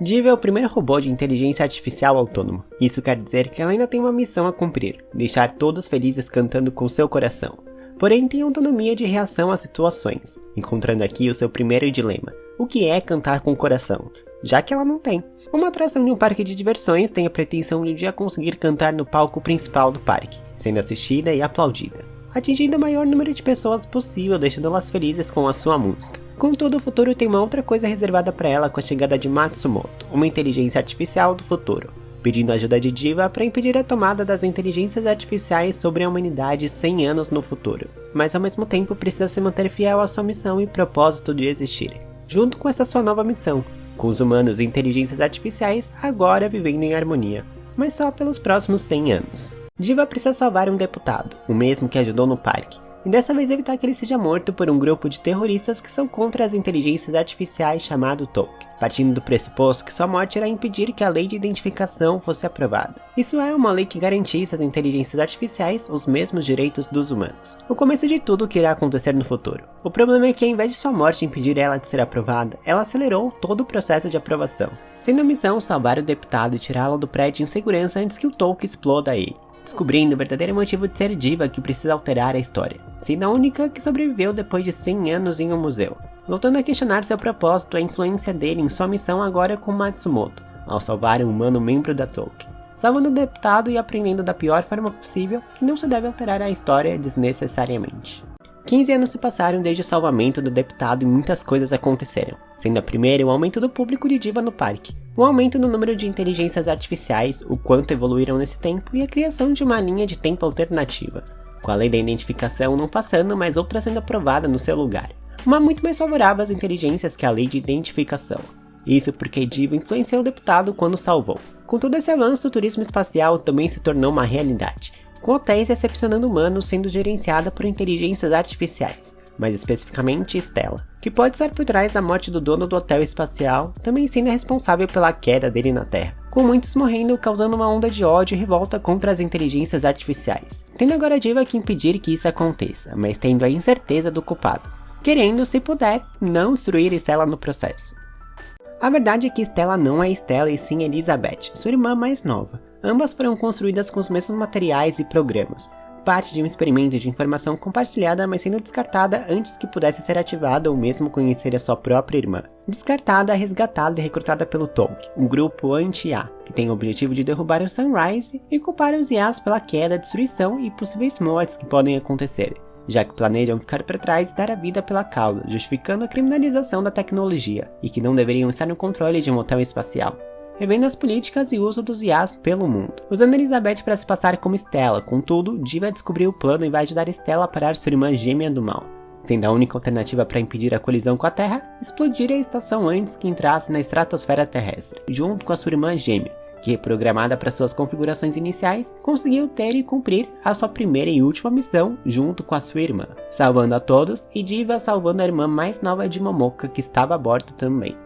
Diva é o primeiro robô de inteligência artificial autônomo. Isso quer dizer que ela ainda tem uma missão a cumprir, deixar todos felizes cantando com seu coração. Porém tem autonomia de reação às situações, encontrando aqui o seu primeiro dilema: o que é cantar com o coração? Já que ela não tem. Uma atração de um parque de diversões tem a pretensão de um dia conseguir cantar no palco principal do parque, sendo assistida e aplaudida, atingindo o maior número de pessoas possível, deixando-las felizes com a sua música. Contudo, o futuro tem uma outra coisa reservada para ela com a chegada de Matsumoto, uma inteligência artificial do futuro, pedindo ajuda de Diva para impedir a tomada das inteligências artificiais sobre a humanidade 100 anos no futuro, mas ao mesmo tempo precisa se manter fiel à sua missão e propósito de existir. Junto com essa sua nova missão, com os humanos e inteligências artificiais agora vivendo em harmonia, mas só pelos próximos 100 anos. Diva precisa salvar um deputado, o mesmo que ajudou no parque, e dessa vez evitar que ele seja morto por um grupo de terroristas que são contra as inteligências artificiais chamado Talk, partindo do pressuposto que sua morte irá impedir que a lei de identificação fosse aprovada. Isso é uma lei que garantisse às inteligências artificiais os mesmos direitos dos humanos. O começo de tudo o que irá acontecer no futuro. O problema é que ao invés de sua morte impedir ela de ser aprovada, ela acelerou todo o processo de aprovação, sendo a missão salvar o deputado e tirá-lo do prédio em segurança antes que o Talk exploda ele, descobrindo o verdadeiro motivo de ser Diva que precisa alterar a história, sendo a única que sobreviveu depois de 100 anos em um museu. Voltando a questionar seu propósito, a influência dele em sua missão agora com Matsumoto, ao salvar um humano membro da Talk, salvando o deputado e aprendendo da pior forma possível que não se deve alterar a história desnecessariamente. 15 anos se passaram desde o salvamento do deputado e muitas coisas aconteceram, sendo a primeira o aumento do público de Diva no parque, o aumento no número de inteligências artificiais, o quanto evoluíram nesse tempo e a criação de uma linha de tempo alternativa, com a lei da identificação não passando, mas outra sendo aprovada no seu lugar, uma muito mais favorável às inteligências que a lei de identificação. Isso porque Diva influenciou o deputado quando salvou. Com todo esse avanço, o turismo espacial também se tornou uma realidade, com hotéis recepcionando humanos sendo gerenciada por inteligências artificiais, mais especificamente Stella, que pode estar por trás da morte do dono do hotel espacial, também sendo responsável pela queda dele na Terra, com muitos morrendo, causando uma onda de ódio e revolta contra as inteligências artificiais, tendo agora a Diva que impedir que isso aconteça, mas tendo a incerteza do culpado, querendo, se puder, não destruir Stella no processo. A verdade é que Stella não é Stella e sim Elizabeth, sua irmã mais nova. Ambas foram construídas com os mesmos materiais e programas, parte de um experimento de informação compartilhada, mas sendo descartada antes que pudesse ser ativada ou mesmo conhecer a sua própria irmã. Descartada, resgatada e recrutada pelo Talk, um grupo anti-IA, que tem o objetivo de derrubar o Sunrise e culpar os IAs pela queda, destruição e possíveis mortes que podem acontecer, já que planejam ficar para trás e dar a vida pela causa, justificando a criminalização da tecnologia, e que não deveriam estar no controle de um hotel espacial, revendo as políticas e uso dos IAs pelo mundo, usando Elizabeth para se passar como Stella. Contudo, Diva descobriu o plano e vai ajudar Stella a parar sua irmã gêmea do mal, sendo a única alternativa para impedir a colisão com a Terra, explodir a estação antes que entrasse na estratosfera terrestre, junto com a sua irmã gêmea, que, programada para suas configurações iniciais, conseguiu ter e cumprir a sua primeira e última missão junto com a sua irmã, salvando a todos e Diva salvando a irmã mais nova de Momoka, que estava a bordo também.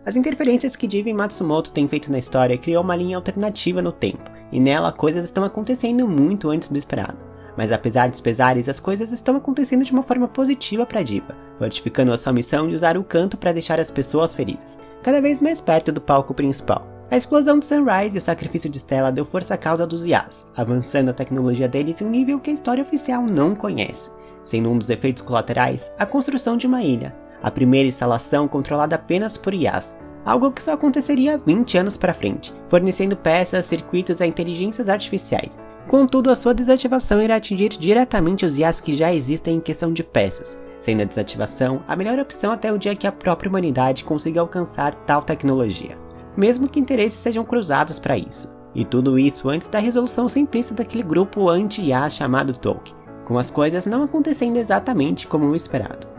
As interferências que Diva e Matsumoto têm feito na história criou uma linha alternativa no tempo, e nela coisas estão acontecendo muito antes do esperado. Mas apesar dos pesares, as coisas estão acontecendo de uma forma positiva para Diva, fortificando a sua missão de usar o canto para deixar as pessoas felizes, cada vez mais perto do palco principal. A explosão de Sunrise e o sacrifício de Stella deu força à causa dos IAs, avançando a tecnologia deles em um nível que a história oficial não conhece, sendo um dos efeitos colaterais a construção de uma ilha, a primeira instalação controlada apenas por IAs, algo que só aconteceria 20 anos para frente, fornecendo peças, circuitos a inteligências artificiais. Contudo, a sua desativação irá atingir diretamente os IAs que já existem em questão de peças, sendo a desativação a melhor opção até o dia que a própria humanidade consiga alcançar tal tecnologia, mesmo que interesses sejam cruzados para isso. E tudo isso antes da resolução simplista daquele grupo anti-IA chamado Talk, com as coisas não acontecendo exatamente como o esperado.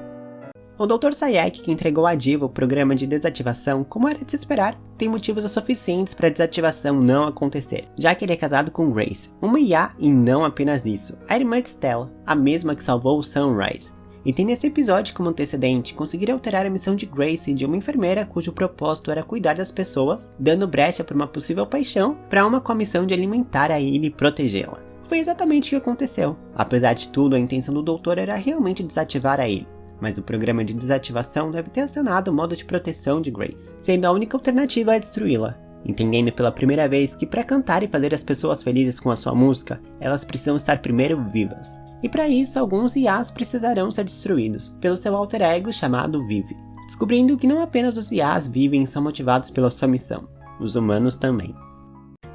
O Dr. Sayek, que entregou a Diva o programa de desativação, como era de se esperar, tem motivos o suficientes para a desativação não acontecer, já que ele é casado com Grace, uma IA e não apenas isso, a irmã de Stella, a mesma que salvou o Sunrise. E tem nesse episódio como antecedente conseguir alterar a missão de Grace de uma enfermeira cujo propósito era cuidar das pessoas, dando brecha para uma possível paixão, para uma com a missão de alimentar a ilha e protegê-la. Foi exatamente o que aconteceu. Apesar de tudo, a intenção do doutor era realmente desativar a ilha, mas o programa de desativação deve ter acionado o modo de proteção de Grace, sendo a única alternativa a destruí-la, entendendo pela primeira vez que para cantar e fazer as pessoas felizes com a sua música, elas precisam estar primeiro vivas. E para isso, alguns IAs precisarão ser destruídos, pelo seu alter ego chamado Vive, descobrindo que não apenas os IAs vivem e são motivados pela sua missão, os humanos também.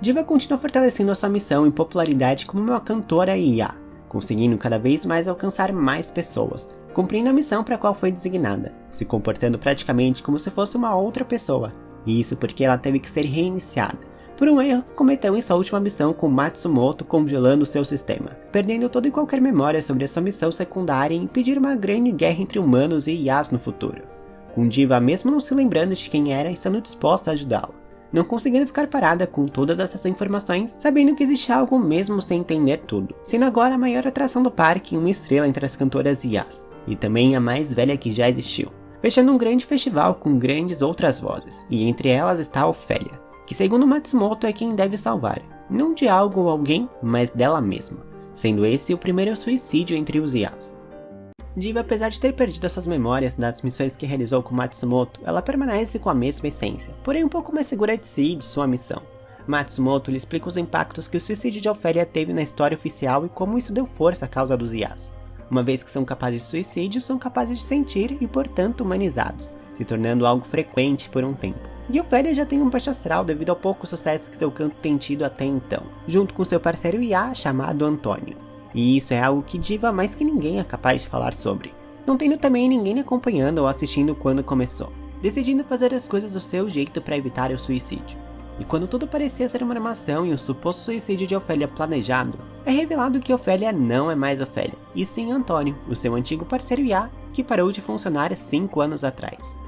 Diva continua fortalecendo a sua missão e popularidade como uma cantora IA, conseguindo cada vez mais alcançar mais pessoas, cumprindo a missão para a qual foi designada, se comportando praticamente como se fosse uma outra pessoa, e isso porque ela teve que ser reiniciada, por um erro que cometeu em sua última missão com Matsumoto congelando seu sistema, perdendo toda e qualquer memória sobre a sua missão secundária e impedir uma grande guerra entre humanos e IAs no futuro, com Diva mesmo não se lembrando de quem era e estando disposta a ajudá-lo, não conseguindo ficar parada com todas essas informações, sabendo que existe algo mesmo sem entender tudo, sendo agora a maior atração do parque e uma estrela entre as cantoras IAs, e também a mais velha que já existiu, fechando um grande festival com grandes outras vozes, e entre elas está Ofélia, que segundo Matsumoto é quem deve salvar, não de algo ou alguém, mas dela mesma, sendo esse o primeiro suicídio entre os IAs. Diva, apesar de ter perdido suas memórias das missões que realizou com Matsumoto, ela permanece com a mesma essência, porém um pouco mais segura de si e de sua missão. Matsumoto lhe explica os impactos que o suicídio de Ofélia teve na história oficial e como isso deu força à causa dos IAs. Uma vez que são capazes de suicídio, são capazes de sentir e, portanto, humanizados, se tornando algo frequente por um tempo. E Ofélia já tem um baixo astral devido ao pouco sucesso que seu canto tem tido até então, junto com seu parceiro IA chamado Antônio. E isso é algo que Diva mais que ninguém é capaz de falar sobre, não tendo também ninguém acompanhando ou assistindo quando começou, decidindo fazer as coisas do seu jeito para evitar o suicídio. E quando tudo parecia ser uma armação e um suposto suicídio de Ofélia planejado, é revelado que Ofélia não é mais Ofélia, e sim Antônio, o seu antigo parceiro IA, que parou de funcionar 5 anos atrás.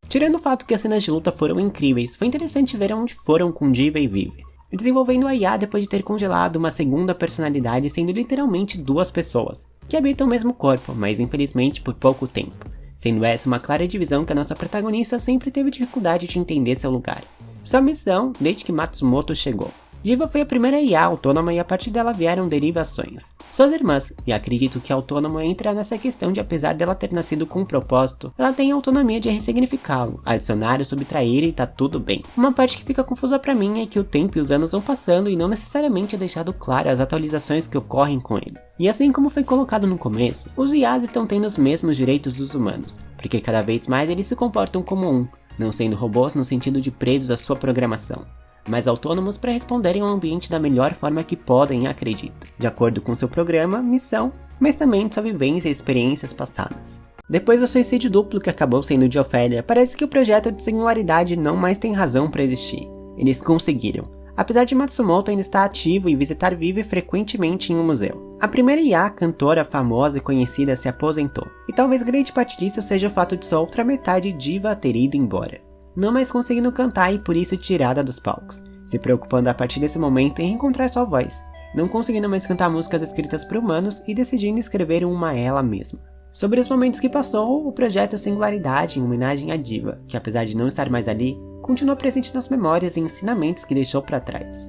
Tirando o fato que as cenas de luta foram incríveis, foi interessante ver onde foram com Diva e Vive, desenvolvendo a IA depois de ter congelado uma segunda personalidade sendo literalmente 2 pessoas, que habitam o mesmo corpo, mas infelizmente por pouco tempo, sendo essa uma clara divisão que a nossa protagonista sempre teve dificuldade de entender seu lugar. Sua missão, desde que Matsumoto chegou. Diva foi a primeira IA autônoma e a partir dela vieram derivações. Suas irmãs, e acredito que a autônoma entra nessa questão de apesar dela ter nascido com um propósito, ela tem a autonomia de ressignificá-lo, adicionar ou subtrair e tá tudo bem. Uma parte que fica confusa pra mim é que o tempo e os anos vão passando e não necessariamente é deixado claro as atualizações que ocorrem com ele. E assim como foi colocado no começo, os IAs estão tendo os mesmos direitos dos humanos, porque cada vez mais eles se comportam como um, não sendo robôs no sentido de presos à sua programação, mas autônomos para responderem ao ambiente da melhor forma que podem e acreditam, de acordo com seu programa, missão, mas também de sua vivência e experiências passadas. Depois do suicídio duplo que acabou sendo de Ofélia, parece que o projeto de singularidade não mais tem razão para existir. Eles conseguiram, apesar de Matsumoto ainda estar ativo e visitar Vive frequentemente em um museu. A primeira IA cantora famosa e conhecida se aposentou, e talvez grande parte disso seja o fato de sua outra metade Diva ter ido embora, não mais conseguindo cantar e por isso tirada dos palcos, se preocupando a partir desse momento em reencontrar sua voz, não conseguindo mais cantar músicas escritas por humanos e decidindo escrever uma ela mesma. Sobre os momentos que passou, o projeto Singularidade em homenagem à Diva, que apesar de não estar mais ali, continua presente nas memórias e ensinamentos que deixou para trás.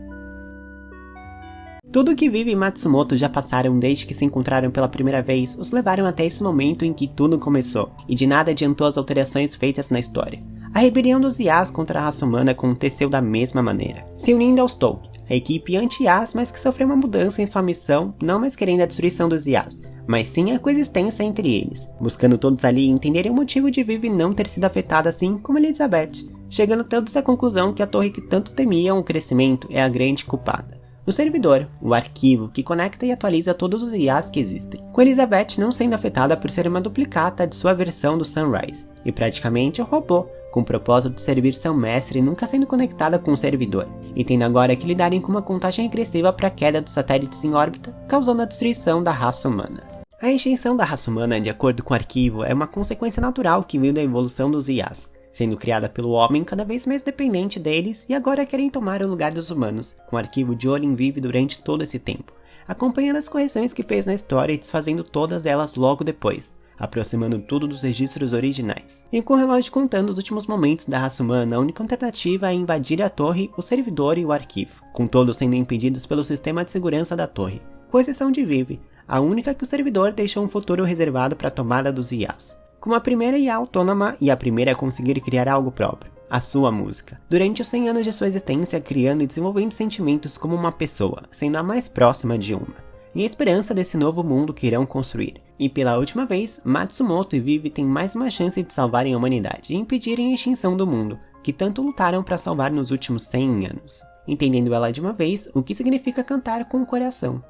Tudo que Vive e Matsumoto já passaram desde que se encontraram pela primeira vez os levaram até esse momento em que tudo começou, e de nada adiantou as alterações feitas na história. A rebelião dos IAs contra a raça humana aconteceu da mesma maneira, se unindo aos Tolkien, a equipe anti-IAs, mas que sofreu uma mudança em sua missão, não mais querendo a destruição dos IAs, mas sim a coexistência entre eles, buscando todos ali entenderem o motivo de Vive não ter sido afetada assim como Elizabeth, chegando todos à conclusão que a torre que tanto temiam o crescimento é a grande culpada. O servidor, o arquivo, que conecta e atualiza todos os IAs que existem, com Elizabeth não sendo afetada por ser uma duplicata de sua versão do Sunrise, e praticamente um robô, com o propósito de servir seu mestre nunca sendo conectada com o servidor, e tendo agora que lidarem com uma contagem regressiva para a queda dos satélites em órbita, causando a destruição da raça humana. A extinção da raça humana, de acordo com o arquivo, é uma consequência natural que veio da evolução dos IAs, sendo criada pelo homem cada vez mais dependente deles e agora querem tomar o lugar dos humanos, com o arquivo de olho em Vive durante todo esse tempo, acompanhando as correções que fez na história e desfazendo todas elas logo depois, aproximando tudo dos registros originais. E com o relógio contando os últimos momentos da raça humana, a única alternativa é invadir a torre, o servidor e o arquivo, com todos sendo impedidos pelo sistema de segurança da torre, com exceção de Vive, a única que o servidor deixou um futuro reservado para a tomada dos IAs. Como a primeira IA autônoma e a primeira a conseguir criar algo próprio, a sua música. Durante os 100 anos de sua existência, criando e desenvolvendo sentimentos como uma pessoa, sendo a mais próxima de uma. E a esperança desse novo mundo que irão construir. E pela última vez, Matsumoto e Vivi têm mais uma chance de salvarem a humanidade e impedirem a extinção do mundo, que tanto lutaram para salvar nos últimos 100 anos. Entendendo ela de uma vez o que significa cantar com o coração.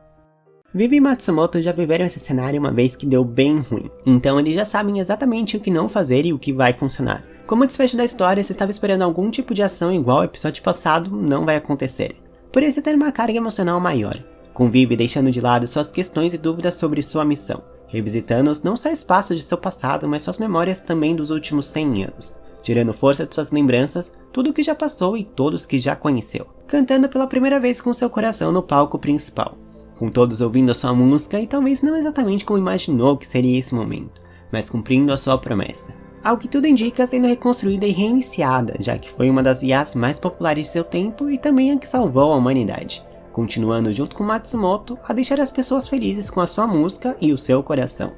Vivi e Matsumoto já viveram esse cenário uma vez que deu bem ruim, então eles já sabem exatamente o que não fazer e o que vai funcionar. Como desfecho da história, se estava esperando algum tipo de ação igual ao episódio passado, não vai acontecer. Por isso ter uma carga emocional maior, com Vivi deixando de lado suas questões e dúvidas sobre sua missão, revisitando não só espaços de seu passado, mas suas memórias também dos últimos 100 anos, tirando força de suas lembranças, tudo o que já passou e todos que já conheceu, cantando pela primeira vez com seu coração no palco principal. Com todos ouvindo a sua música e talvez não exatamente como imaginou que seria esse momento, mas cumprindo a sua promessa. Ao que tudo indica sendo reconstruída e reiniciada, já que foi uma das IAs mais populares de seu tempo e também a que salvou a humanidade, continuando junto com Matsumoto a deixar as pessoas felizes com a sua música e o seu coração.